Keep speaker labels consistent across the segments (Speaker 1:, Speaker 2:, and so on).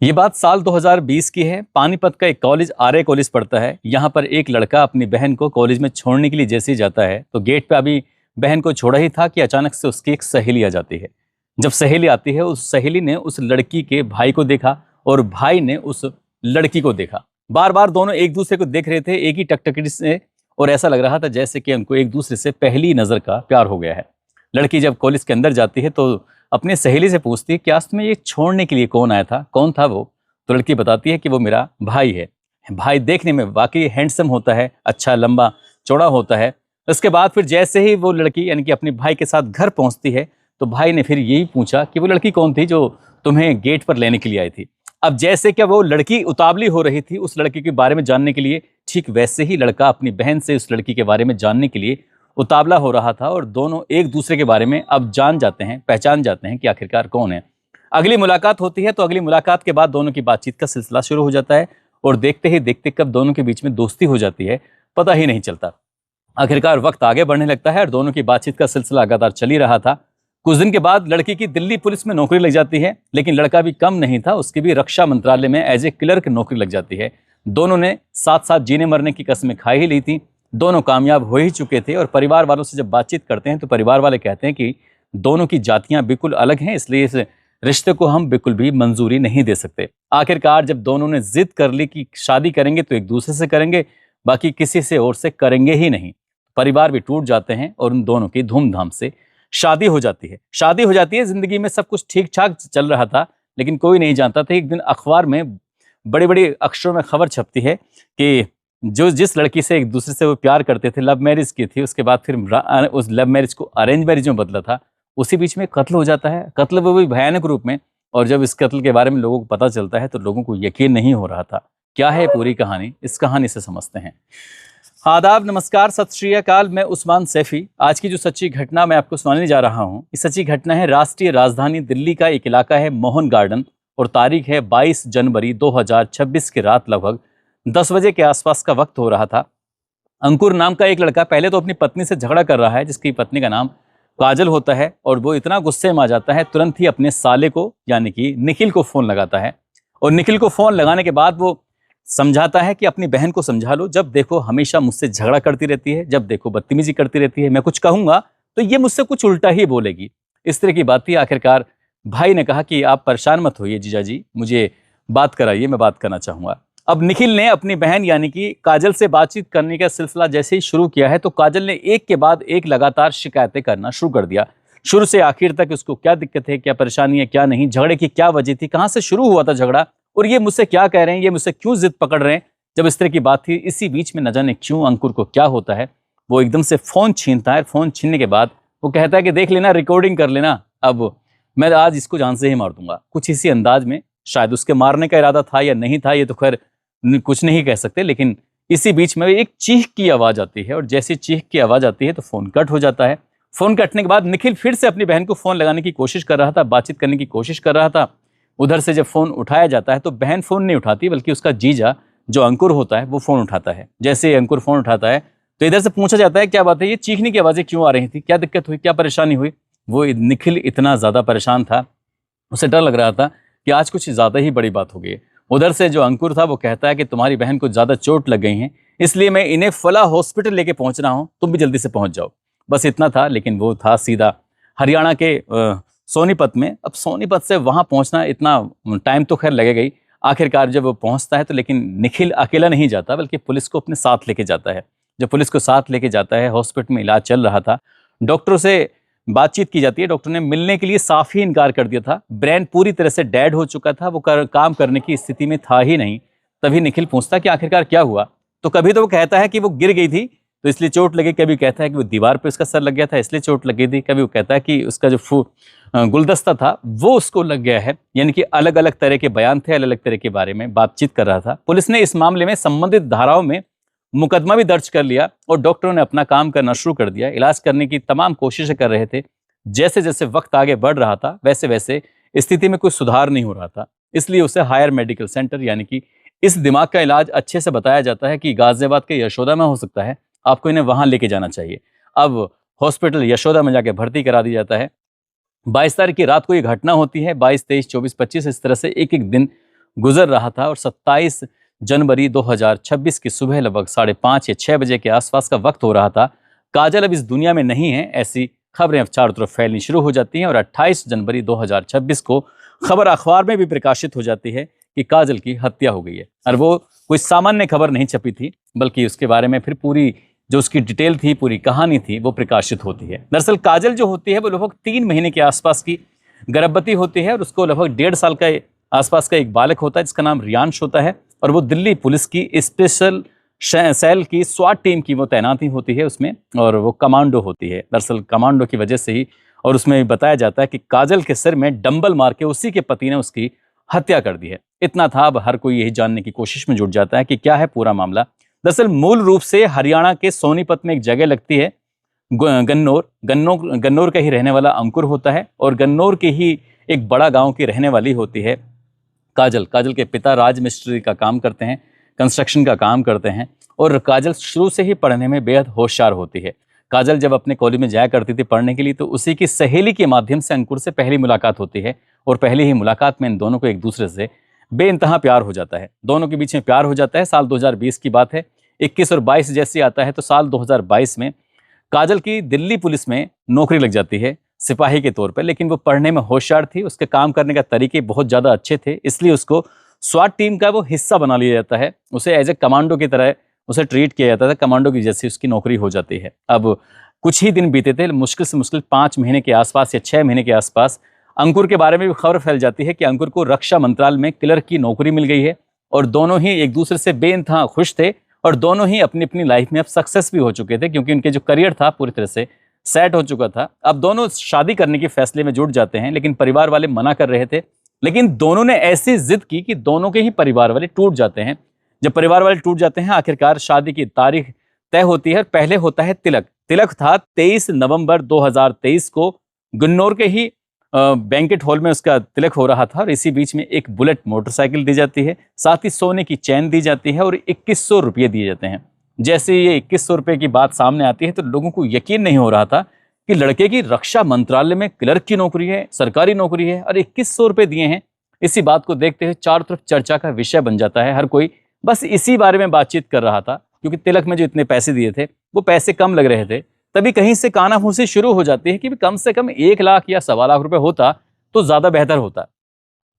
Speaker 1: ये बात साल 2020 की है। पानीपत का एक कॉलेज आर्य कॉलेज पढ़ता है। यहाँ पर एक लड़का अपनी बहन को कॉलेज में छोड़ने के लिए जैसे ही जाता है तो गेट पे अभी बहन को छोड़ा ही था कि अचानक से उसकी एक सहेली आ जाती है। जब सहेली आती है, उस सहेली ने उस लड़की के भाई को देखा और भाई ने उस लड़की को देखा। बार बार दोनों एक दूसरे को देख रहे थे एक ही टकटकी से, और ऐसा लग रहा था जैसे कि उनको एक दूसरे से पहली नजर का प्यार हो गया है। लड़की जब कॉलेज के अंदर जाती है तो अपनी सहेली से पूछती है कि आज तुम्हें ये छोड़ने के लिए कौन आया था, कौन था वो? तो लड़की बताती है कि वो मेरा भाई है। भाई देखने में वाकई हैंडसम होता है, अच्छा लंबा चौड़ा होता है। उसके बाद फिर जैसे ही वो लड़की यानी कि अपने भाई के साथ घर पहुंचती है तो भाई ने फिर यही पूछा कि वो लड़की कौन थी जो तुम्हें गेट पर लेने के लिए आई थी। अब जैसे क्या वो लड़की उतावली हो रही थी उस लड़की के बारे में जानने के लिए, ठीक वैसे ही लड़का अपनी बहन से उस लड़की के बारे में जानने के लिए उतावला हो रहा था, और दोनों एक दूसरे के बारे में अब जान जाते हैं, पहचान जाते हैं कि आखिरकार कौन है। अगली मुलाकात होती है तो अगली मुलाकात के बाद दोनों की बातचीत का सिलसिला शुरू हो जाता है, और देखते ही देखते कब दोनों के बीच में दोस्ती हो जाती है पता ही नहीं चलता। आखिरकार वक्त आगे बढ़ने लगता है और दोनों की बातचीत का सिलसिला लगातार चल ही रहा था। कुछ दिन के बाद लड़की की दिल्ली पुलिस में नौकरी लग जाती है, लेकिन लड़का भी कम नहीं था, उसकी भी रक्षा मंत्रालय में एज ए क्लर्क नौकरी लग जाती है। दोनों ने साथ साथ जीने मरने की कस्में खाई ही ली थी, दोनों कामयाब हो ही चुके थे। और परिवार वालों से जब बातचीत करते हैं तो परिवार वाले कहते हैं कि दोनों की जातियां बिल्कुल अलग हैं, इसलिए इस रिश्ते को हम बिल्कुल भी मंजूरी नहीं दे सकते। आखिरकार जब दोनों ने जिद कर ली कि शादी करेंगे तो एक दूसरे से करेंगे, बाकी किसी से और से करेंगे ही नहीं, परिवार भी टूट जाते हैं और उन दोनों की धूमधाम से शादी हो जाती है। शादी हो जाती है, जिंदगी में सब कुछ ठीक ठाक चल रहा था, लेकिन कोई नहीं जानता था एक दिन अखबार में बड़े बड़े अक्षरों में खबर छपती है कि जो जिस लड़की से एक दूसरे से वो प्यार करते थे, लव मैरिज की थी, उसके बाद फिर उस लव मैरिज को अरेंज मैरिज में बदला था, उसी बीच में कत्ल हो जाता है। कत्ल वो भी भयानक रूप में। और जब इस कत्ल के बारे में लोगों को पता चलता है तो लोगों को यकीन नहीं हो रहा था। क्या है पूरी कहानी, इस कहानी से समझते हैं। आदाब, नमस्कार, सत श्री अकाल। मैं उस्मान सैफी। आज की जो सच्ची घटना मैं आपको सुनाने जा रहा हूँ, ये सच्ची घटना है राष्ट्रीय राजधानी दिल्ली का एक इलाका है मोहन गार्डन, और तारीख है 22 जनवरी 2026 की रात लगभग 10 बजे के आसपास का वक्त हो रहा था। अंकुर नाम का एक लड़का पहले तो अपनी पत्नी से झगड़ा कर रहा है, जिसकी पत्नी का नाम काजल होता है, और वो इतना गुस्से में आ जाता है, तुरंत ही अपने साले को यानी कि निखिल को फोन लगाता है। और निखिल को फोन लगाने के बाद वो समझाता है कि अपनी बहन को समझा लो, जब देखो हमेशा मुझसे झगड़ा करती रहती है, जब देखो बदतमीजी करती रहती है, मैं कुछ कहूंगा तो ये मुझसे कुछ उल्टा ही बोलेगी। इस तरह की बात थी। आखिरकार भाई ने कहा कि आप परेशान मत होइए जीजा जी, मुझे बात कराइए, मैं बात करना चाहूंगा। अब निखिल ने अपनी बहन यानी कि काजल से बातचीत करने का सिलसिला जैसे ही शुरू किया है तो काजल ने एक के बाद एक लगातार शिकायतें करना शुरू कर दिया। शुरू से आखिर तक उसको क्या दिक्कत है, क्या परेशानी है, क्या नहीं, झगड़े की क्या वजह थी, कहाँ से शुरू हुआ था झगड़ा, और ये मुझसे क्या कह रहे हैं, ये मुझसे क्यों जिद पकड़ रहे हैं। जब इस तरह की बात थी, इसी बीच में न जाने क्यों अंकुर को क्या होता है, वो एकदम से फोन छीनता है। फोन छीनने के बाद वो कहता है कि देख लेना, रिकॉर्डिंग कर लेना, अब मैं आज इसको जान से ही मार दूंगा। कुछ इसी अंदाज में, शायद उसके मारने का इरादा था या नहीं था, ये तो खैर कुछ नहीं कह सकते। लेकिन इसी बीच में एक चीख की आवाज आती है, और जैसी चीख की आवाज आती है तो फोन कट हो जाता है। फोन कटने के बाद निखिल फिर से अपनी बहन को फोन लगाने की कोशिश कर रहा था, बातचीत करने की कोशिश कर रहा था। उधर से जब फोन उठाया जाता है तो बहन फोन नहीं उठाती, बल्कि उसका जीजा जो अंकुर होता है वो फोन उठाता है। जैसे अंकुर फोन उठाता है तो इधर से पूछा जाता है क्या बात है, ये चीखने की आवाजें क्यों आ रही थी, क्या दिक्कत हुई, क्या परेशानी हुई। वो निखिल इतना ज्यादा परेशान था, उसे डर लग रहा था कि आज कुछ ज्यादा ही बड़ी बात हो गई। उधर से जो अंकुर था वो कहता है कि तुम्हारी बहन को ज्यादा चोट लग गई है, इसलिए मैं इन्हें फला हॉस्पिटल लेके पहुंच रहा हूं, तुम भी जल्दी से पहुंच जाओ। बस इतना था, लेकिन वो था सीधा हरियाणा के सोनीपत में। अब सोनीपत से वहां पहुंचना, इतना टाइम तो खैर लगेगा ही। आखिरकार जब वो पहुंचता है तो लेकिन निखिल अकेला नहीं जाता, बल्कि पुलिस को अपने साथ लेके जाता है। जब पुलिस को साथ लेके जाता है, हॉस्पिटल में इलाज चल रहा था, डॉक्टरों से बातचीत की जाती है। डॉक्टर ने मिलने के लिए साफ ही इनकार कर दिया था, ब्रेन पूरी तरह से डेड हो चुका था, वो काम करने की स्थिति में था ही नहीं। तभी निखिल पूछता कि आखिरकार क्या हुआ। तो कभी तो वो कहता है कि वो गिर गई थी तो इसलिए चोट लगी, कभी कहता है कि वो दीवार पे उसका सर लग गया था इसलिए चोट लगी थी, कभी वो कहता है कि उसका जो गुलदस्ता था वो उसको लग गया है। यानी कि अलग अलग तरह के बयान थे, अलग अलग तरह के बारे में बातचीत कर रहा था। पुलिस ने इस मामले में संबंधित धाराओं में मुकदमा भी दर्ज कर लिया, और डॉक्टरों ने अपना काम करना शुरू कर दिया, इलाज करने की तमाम कोशिशें कर रहे थे। जैसे जैसे वक्त आगे बढ़ रहा था वैसे वैसे स्थिति में कोई सुधार नहीं हो रहा था, इसलिए उसे हायर मेडिकल सेंटर यानी कि इस दिमाग का इलाज अच्छे से बताया जाता है कि गाजियाबाद के यशोदा में हो सकता है, आपको इन्हें वहां लेके जाना चाहिए। अब हॉस्पिटल यशोदा में जाके भर्ती करा दिया जाता है। 22 तारीख की रात को ये घटना होती है। 22, 23, 24, 25 इस तरह से एक एक दिन गुजर रहा था और 27 जनवरी 2026 की सुबह लगभग 5:30 या 6 बजे के आसपास का वक्त हो रहा था। काजल अब इस दुनिया में नहीं है, ऐसी खबरें अब चारों तरफ फैलनी शुरू हो जाती हैं और 28 जनवरी 2026 को खबर अखबार में भी प्रकाशित हो जाती है कि काजल की हत्या हो गई है। और वो कोई सामान्य खबर नहीं छपी थी, बल्कि उसके बारे में फिर पूरी जो उसकी डिटेल थी, पूरी कहानी थी, वो प्रकाशित होती है। दरअसल काजल जो होती है वो लगभग 3 महीने के आसपास की गर्भवती होती है और उसको लगभग 1.5 साल का आसपास का एक बालक होता है जिसका नाम रियांश होता है और वो दिल्ली पुलिस की स्पेशल सेल की स्वाट टीम की वो तैनाती होती है उसमें, और वो कमांडो होती है। दरअसल कमांडो की वजह से ही, और उसमें बताया जाता है कि काजल के सिर में डंबल मार के उसी के पति ने उसकी हत्या कर दी है। इतना था, अब हर कोई यही जानने की कोशिश में जुट जाता है कि क्या है पूरा मामला। दरअसल मूल रूप से हरियाणा के सोनीपत में एक जगह लगती है गन्नौर का ही रहने वाला अंकुर होता है और गन्नौर के ही एक बड़ा गांव की रहने वाली होती है काजल। काजल के पिता राज मिस्त्री का काम करते हैं, कंस्ट्रक्शन का काम करते हैं और काजल शुरू से ही पढ़ने में बेहद होशियार होती है। काजल जब अपने कॉलेज में जाया करती थी पढ़ने के लिए तो उसी की सहेली के माध्यम से अंकुर से पहली मुलाकात होती है और पहली ही मुलाकात में इन दोनों को एक दूसरे से बेइंतहा प्यार हो जाता है। दोनों के बीच में प्यार हो जाता है। साल 2020 की बात है। 21 और 22 जैसी आता है तो साल 2022 में काजल की दिल्ली पुलिस में नौकरी लग जाती है सिपाही के तौर पर। लेकिन वो पढ़ने में होशियार थी, उसके काम करने का तरीके बहुत ज़्यादा अच्छे थे, इसलिए उसको स्वाट टीम का वो हिस्सा बना लिया जाता है। उसे एज ए कमांडो की तरह उसे ट्रीट किया जाता था, कमांडो की जैसी उसकी नौकरी हो जाती है। अब कुछ ही दिन बीते थे, मुश्किल से मुश्किल 5 महीने के आसपास या 6 महीने के आसपास अंकुर के बारे में भी खबर फैल जाती है कि अंकुर को रक्षा मंत्रालय में क्लर्क की नौकरी मिल गई है और दोनों ही एक दूसरे से बेइंतहा खुश थे और दोनों ही अपनी अपनी लाइफ में अब सक्सेस भी हो चुके थे क्योंकि उनके जो करियर था पूरी तरह से सेट हो चुका था। अब दोनों शादी करने के फैसले में जुट जाते हैं, लेकिन परिवार वाले मना कर रहे थे। लेकिन दोनों ने ऐसी जिद की कि दोनों के ही परिवार वाले टूट जाते हैं। जब परिवार वाले टूट जाते हैं, आखिरकार शादी की तारीख तय होती है। पहले होता है तिलक। तिलक था 23 नवंबर 2023 को गन्नौर के ही बैंकेट हॉल में उसका तिलक हो रहा था और इसी बीच में एक बुलेट मोटरसाइकिल दी जाती है, साथ ही सोने की चैन दी जाती है और 2100 रुपये दिए जाते हैं। जैसे ये 2100 रुपये की बात सामने आती है तो लोगों को यकीन नहीं हो रहा था कि लड़के की रक्षा मंत्रालय में क्लर्क की नौकरी है, सरकारी नौकरी है और 2100 रुपये दिए हैं। इसी बात को देखते हुए चारों तरफ चर्चा का विषय बन जाता है। हर कोई बस इसी बारे में बातचीत कर रहा था क्योंकि तिलक में जो इतने पैसे दिए थे वो पैसे कम लग रहे थे। तभी कहीं से कानाफूसी शुरू हो जाती है कि कम से कम 1 लाख या 1.25 लाख रुपए होता तो ज्यादा बेहतर होता।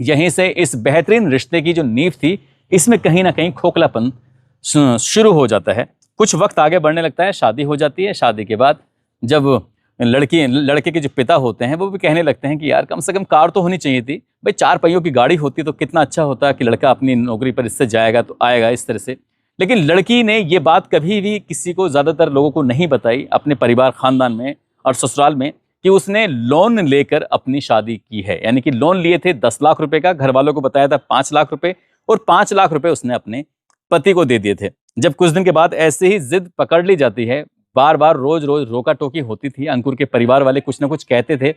Speaker 1: यहीं से इस बेहतरीन रिश्ते की जो नींव थी, इसमें कहीं ना कहीं खोखलापन शुरू हो जाता है। कुछ वक्त आगे बढ़ने लगता है, शादी हो जाती है। शादी के बाद जब लड़के के जो पिता होते हैं वो भी कहने लगते हैं कि यार कम से कम कार तो होनी चाहिए थी भाई, 4 पहियों की गाड़ी होती तो कितना अच्छा होता कि लड़का अपनी नौकरी पर इससे जाएगा तो आएगा इस तरह से। लेकिन लड़की ने ये बात कभी भी किसी को, ज़्यादातर लोगों को नहीं बताई अपने परिवार खानदान में और ससुराल में कि उसने लोन लेकर अपनी शादी की है। यानी कि लोन लिए थे 10 लाख रुपए का, घर वालों को बताया था 5 लाख रुपए और 5 लाख रुपए उसने अपने पति को दे दिए थे। जब कुछ दिन के बाद ऐसे ही जिद पकड़ ली जाती है, बार बार रोज रोज रोका टोकी होती थी, अंकुर के परिवार वाले कुछ ना कुछ कहते थे,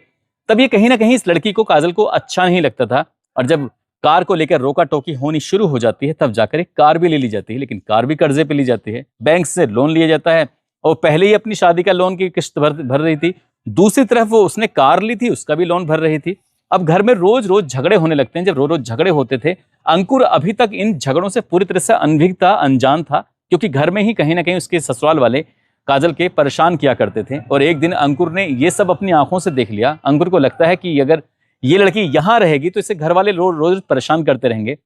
Speaker 1: तब ये कहीं ना कहीं इस लड़की को, काजल को अच्छा नहीं लगता था। और जब कार को लेकर रोका टोकी होनी शुरू हो जाती है तब जाकर एक कार भी ले ली जाती है, लेकिन कार भी कर्जे पे ली जाती है, बैंक से लोन लिया जाता है और पहले ही अपनी शादी का लोन की किस्त भर रही थी, दूसरी तरफ वो उसने कार ली थी उसका भी लोन भर रही थी। अब घर में रोज रोज झगड़े होने लगते हैं। जब रोज रोज झगड़े होते थे, अंकुर अभी तक इन झगड़ों से पूरी तरह से अनभिज्ञ था, अनजान था, क्योंकि घर में ही कहीं ना कहीं उसके ससुराल वाले काजल के परेशान किया करते थे। और एक दिन अंकुर ने ये सब अपनी आंखों से देख लिया। अंकुर को लगता है कि अगर ये लड़की यहां रहेगी तो इसे घर वाले रोज रोज परेशान करते रहेंगे,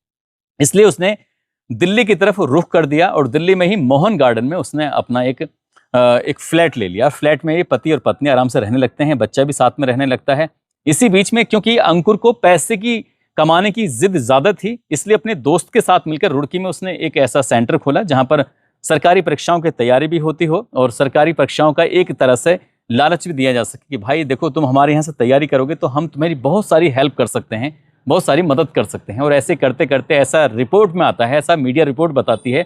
Speaker 1: इसलिए उसने दिल्ली की तरफ रुख कर दिया और दिल्ली में ही मोहन गार्डन में उसने अपना एक फ्लैट ले लिया। फ्लैट में ये पति और पत्नी आराम से रहने लगते हैं, बच्चा भी साथ में रहने लगता है। इसी बीच में क्योंकि अंकुर को पैसे की कमाने की जिद ज्यादा थी, इसलिए अपने दोस्त के साथ मिलकर रुड़की में उसने एक ऐसा सेंटर खोला जहां पर सरकारी परीक्षाओं की तैयारी भी होती हो और सरकारी परीक्षाओं का एक तरह से लालच भी दिया जा सके कि भाई देखो, तुम हमारे यहाँ से तैयारी करोगे तो हम तुम्हारी बहुत सारी हेल्प कर सकते हैं, बहुत सारी मदद कर सकते हैं। और ऐसे करते करते ऐसा रिपोर्ट में आता है, ऐसा मीडिया रिपोर्ट बताती है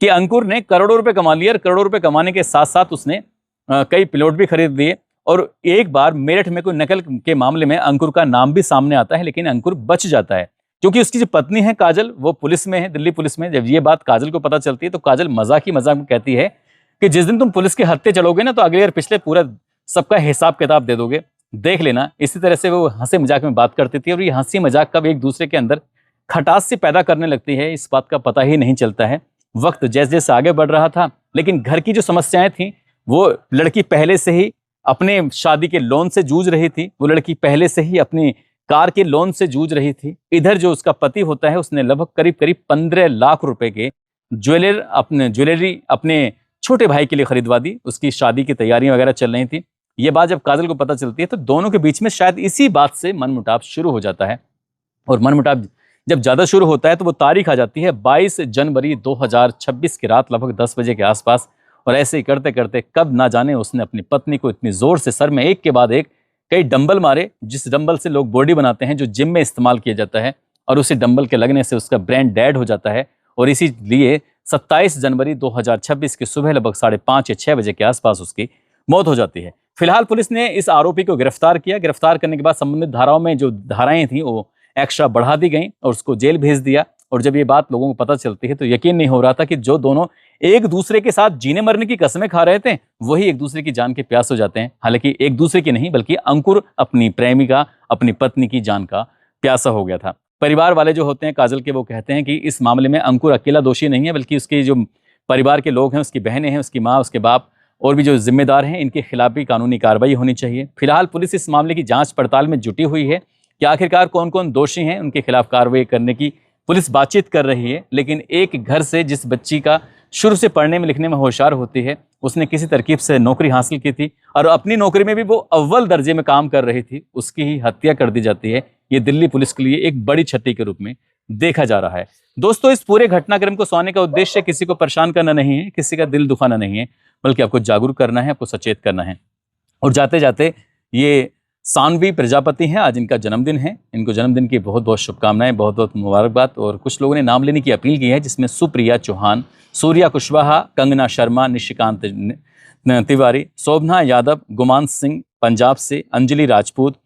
Speaker 1: कि अंकुर ने करोड़ों रुपए कमा लिए और करोड़ों रुपए कमाने के साथ साथ उसने कई प्लॉट भी खरीद लिए। और एक बार मेरठ में कोई नकल के मामले में अंकुर का नाम भी सामने आता है, लेकिन अंकुर बच जाता है क्योंकि उसकी जो पत्नी है काजल, वो पुलिस में है, दिल्ली पुलिस में। जब ये बात काजल को पता चलती है तो काजल मजाक में कहती है कि जिस दिन तुम पुलिस के हत्थे चढ़ोगे ना तो अगले यार पिछले पूरा सबका हिसाब किताब दे दोगे, देख लेना। इसी तरह से वो हंसी मजाक में बात करती थी और ये हंसी मजाक कब एक दूसरे के अंदर खटास से पैदा करने लगती है, इस बात का पता ही नहीं चलता है। वक्त जैसे जैसे आगे बढ़ रहा था, लेकिन घर की जो समस्याएं थी, वो लड़की पहले से ही अपने शादी के लोन से जूझ रही थी, वो लड़की पहले से ही अपनी कार के लोन से जूझ रही थी। इधर जो उसका पति होता है, उसने लगभग करीब करीब 15 लाख रुपए के ज्वेलरी अपने छोटे भाई के लिए खरीदवा दी। उसकी शादी की तैयारियां वगैरह चल रही थी। ये बात जब काजल को पता चलती है तो दोनों के बीच में शायद इसी बात से मनमुटाव शुरू हो जाता है। और मनमुटाव जब ज्यादा शुरू होता है तो वो तारीख आ जाती है 22 जनवरी 2026 की रात लगभग 10 बजे के आसपास। और ऐसे ही करते करते कब ना जाने उसने अपनी पत्नी को इतनी जोर से सर में एक के बाद एक कई डंबल मारे, जिस डंबल से लोग बॉडी बनाते हैं, जो जिम में इस्तेमाल किया जाता है, और उसी डंबल के लगने से उसका ब्रेन डेड हो जाता है। और इसीलिए 27 जनवरी 2026 की सुबह लगभग 5:30 या 6 बजे के आसपास उसकी मौत हो जाती है। फिलहाल पुलिस ने इस आरोपी को गिरफ्तार किया। गिरफ्तार करने के बाद संबंधित धाराओं में जो धाराएं थी वो एक्स्ट्रा बढ़ा दी गई और उसको जेल भेज दिया। और जब ये बात लोगों को पता चलती है तो यकीन नहीं हो रहा था कि जो दोनों एक दूसरे के साथ जीने मरने की कस्में खा रहे थे, वही एक दूसरे की जान के प्यास हो जाते हैं। हालांकि एक दूसरे की नहीं, बल्कि अंकुर अपनी प्रेमिका, अपनी पत्नी की जान का प्यासा हो गया था। परिवार वाले जो होते हैं काजल के, वो कहते हैं कि इस मामले में अंकुर अकेला दोषी नहीं है, बल्कि उसके जो परिवार के लोग हैं, उसकी बहनें हैं, उसकी माँ, उसके बाप और भी जो जिम्मेदार हैं, इनके खिलाफ भी कानूनी कार्रवाई होनी चाहिए। फिलहाल पुलिस इस मामले की जांच पड़ताल में जुटी हुई है कि आखिरकार कौन कौन दोषी हैं, उनके खिलाफ कार्रवाई करने की पुलिस बातचीत कर रही है। लेकिन एक घर से जिस बच्ची का शुरू से पढ़ने में लिखने में होशियार होती है, उसने किसी तरकीब से नौकरी हासिल की थी और अपनी नौकरी में भी वो अव्वल दर्जे में काम कर रही थी, उसकी ही हत्या कर दी जाती है। ये दिल्ली पुलिस के लिए एक बड़ी क्षति के रूप में देखा जा रहा है। दोस्तों, इस पूरे घटनाक्रम को सुनाने का उद्देश्य किसी को परेशान करना नहीं है, किसी का दिल दुखाना नहीं है, बल्कि आपको जागरूक करना है, आपको सचेत करना है। और जाते जाते ये सानवी प्रजापति हैं, आज इनका जन्मदिन है। इनको जन्मदिन की बहुत बहुत शुभकामनाएं, बहुत बहुत मुबारकबाद। और कुछ लोगों ने नाम लेने की अपील की है, जिसमें सुप्रिया चौहान, सूर्या कुशवाहा, कंगना शर्मा, निशिकांत तिवारी, शोभना यादव, गुमान सिंह पंजाब से, अंजलि राजपूत,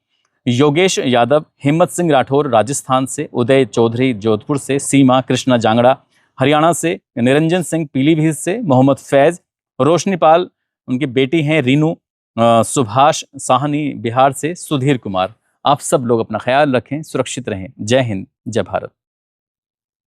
Speaker 1: योगेश यादव, हिम्मत सिंह राठौर राजस्थान से, उदय चौधरी जोधपुर से, सीमा कृष्णा जांगड़ा हरियाणा से, निरंजन सिंह पीलीभीत से, मोहम्मद फैज, रोशनी पाल उनकी बेटी हैं, रीनू, सुभाष साहनी बिहार से, सुधीर कुमार। आप सब लोग अपना ख्याल रखें, सुरक्षित रहें। जय हिंद, जय भारत।